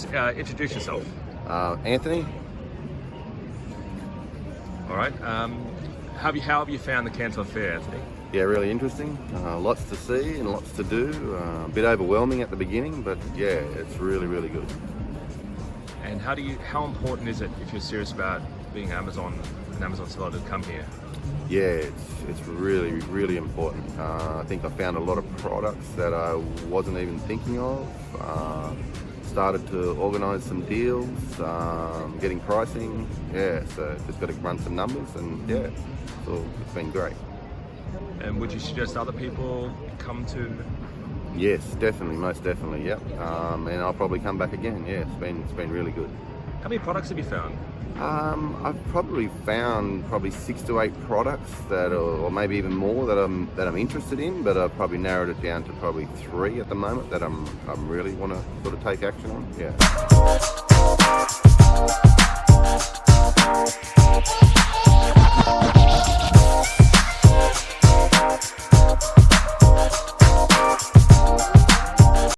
just introduce yourself. Anthony? All right. How have you found the Canton Fair, Anthony? Yeah, really interesting. Lots to see and lots to do. A bit overwhelming at the beginning, but yeah, it's really, really good. And how important is it, if you're serious about being an Amazon seller, to come here? Yeah, it's really, really important. I think I found a lot of products that I wasn't even thinking of. Started to organise some deals, getting pricing. Yeah, so just got to run some numbers, and yeah, so it's been great. And would you suggest other people come to? Yes, definitely, most definitely. Yep, and I'll probably come back again. Yeah, it's been really good. How many products have you found? I've probably found 6 to 8 products or maybe even more that I'm interested in, but I've probably narrowed it down to probably 3 at the moment that I'm really want to sort of take action on. Yeah.